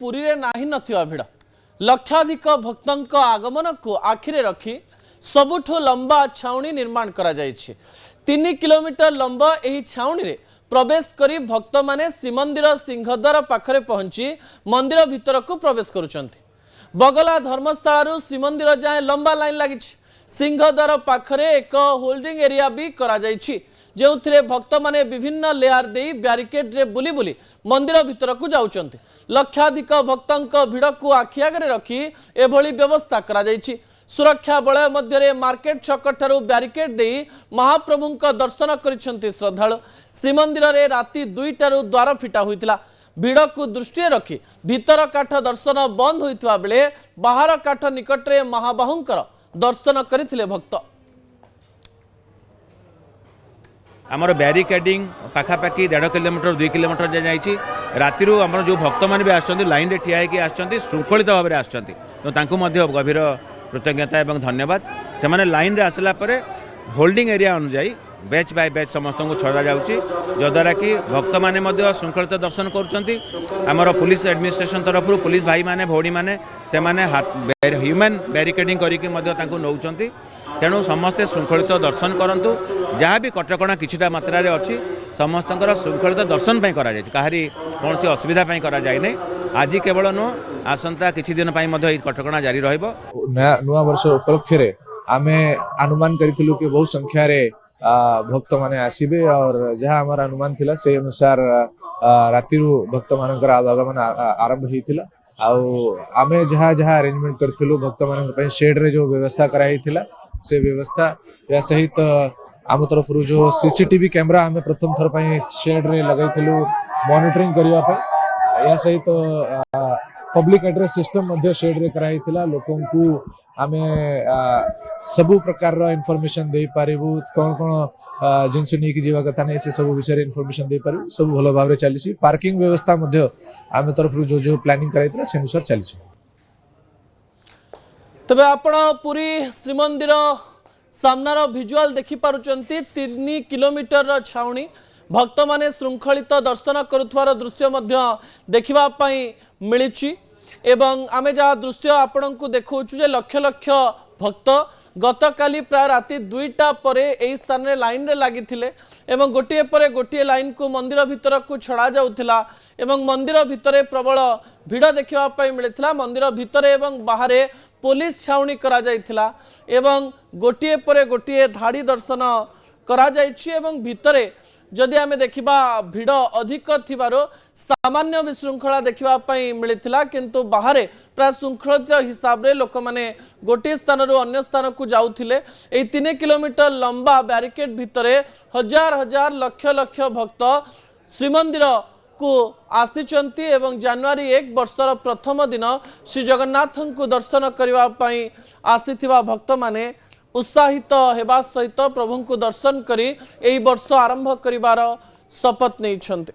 पुरी रे नाही नथिवा भिड़ लक्षाधिक भक्तों आगमन को आखिरे रखी सबुठु लंबा छाउनी निर्माण करा जायछि। 3 किलोमीटर लंबा एही छाउनी रे प्रवेश करी भक्त माने श्रीमंदिर सिंहद्वार पाखरे पहुंची मंदिर भितर को प्रवेश करुचंती। बगला धर्मशाला श्रीमंदिर जाए लंबा लाइन लगी। सिंहद्वार पाखरे एक होल्डिंग एरिया भी करा जायछि जो भक्त माने विभिन्न लेयर दे ब्यारिकेड रे बुली बुली मंदिर भितर को जाउचंती। लक्षाधिक भक्तों भिड़ को आखि आगे रखी एभली व्यवस्था करा जायछि। सुरक्षा बलय मध्य मार्केट छक ठारू ब्यारिकेड दे महाप्रभु दर्शन करिसेंती श्रद्धालु। श्रीमंदिर रे राति 2टारू द्वार फिटा होइतिला। भिड़ को दृष्टि रखी भीतर काठ दर्शन बंद होइतवा बेले बाहर काठ निकट रे महाबाहुंकर दर्शन करथिले भक्त। आमर ब्यारिकेडिंग पाखापाखि 1.5 किलोमीटर 2 किलोमीटर जाए राति आम जो भक्त मैंने भी आसछन्ति लाइन रे ठिया होइकि आसछन्ति श्रृंखलित भाव में आसछन्ति तो तांकु मध्य गभीर कृतज्ञता एवं धन्यवाद। से माने लाइन रे आसला परे होल्डिंग एरिया अनुसार बैच बाय बैच समस्त को छड़ा जाउची जद्वारा कि भक्त माने मध्य श्रृंखलित दर्शन करुचंती। आमर पुलिस एडमिनिस्ट्रेशन तरफ पुलिस भाई माने भौणी माने से माने ह्यूमन बैरिकेडिंग करिकि मध्य तांकु नौचंती। तेणु समस्ते श्रृंखलित दर्शन करंतु जहाँ भी कटकणा किछिटा मात्रा रे अछि समस्तंकर श्रृंखलित दर्शन पई करा जाय काहरी कोनसी असुविधा पई करा जाय नै। आज केवल नो आसंता किछि दिन पई मध्य कटकणा जारी रहइबो। नया वर्ष उपलक्ष्य रे आमे अनुमान करिथिलु कि बहुत संख्या रे भक्त माने आसीबे और जहाँ हमारा अनुमान थिला से अनुसार रातिरु भक्त मानकर आगमन आरंभ होइतिला। आमे जहाँ जहाँ अरेंजमेंट करथिलु भक्त मानक पई शेड रे जो व्यवस्था कराई थिला से व्यवस्था या सहित आम तरफ जो सीसीटीवी कैमरा हमें प्रथम थर पई शेड रे लगाइथिलु मॉनिटरिंग करिवा पई या सहित पब्लिक एड्रेस सिस्टम मध्य शेड रे कराई थिला। लोकों को आमे सबु प्रकार रो इन्फॉर्मेशन दे पारिबु कोन कोन जिनसे नहीं कि जीवा कथा नहीं से सब विषय रे इन्फॉर्मेशन दे पारिबु। सब भलो भाव रे चलीसी। पार्किंग व्यवस्था मध्य आमे तरफ जो जो प्लानिंग कराई थिला से अनुसार चलीसी। तबे आपण पूरी श्रीमंदिर सामनार भिजुआल देखि पारुचंती। 3 किलोमीटर छाउनी भक्त माने श्रृंखलित दर्शन करुथवार दृश्य मध्य देखिबा पई मिलिछि एवं आमे जा दृश्य आपण को देखौछु जे लक्ष लक्ष भक्त गतकाली प्राय राति 2टा परे एई स्थान रे लाइन रे लागिथिले एवं गोटिए परे गोटिए लाइन को मंदिर भितर को छड़ा जाउथिला एवं मंदिर भितरे प्रबल भिड़ देखिबा पई मिलिथिला। मंदिर भितरे एवं बाहरे पुलिस छाउनी करा जाइथिला एवं गोटिए परे गोटिए धाड़ी दर्शन करा जाइछि एवं भितरे जदि आमे देखिबा भिड़ अधिक थिबारो सामान्य विशृंखला देखिबा पई मिलिथिला किंतु बाहरे प्राय श्रृंखलित हिसाब रे लोक माने गोटे स्थान रु अन्य स्थान को जाउथिले। एई 3 किलोमीटर लंबा बैरिकेड भितरे हजार हजार लक्ष लक्ष भक्त श्रीमंदिर को आसीचंती एवं जनवरी 1 वर्षर प्रथम दिन श्री जगन्नाथ को दर्शन करबा पई आसीथिबा भक्त माने उत्साहित हेबा सहित प्रभु को दर्शन करी एई वर्ष आरंभ करिवार शपथ नहीं छंती।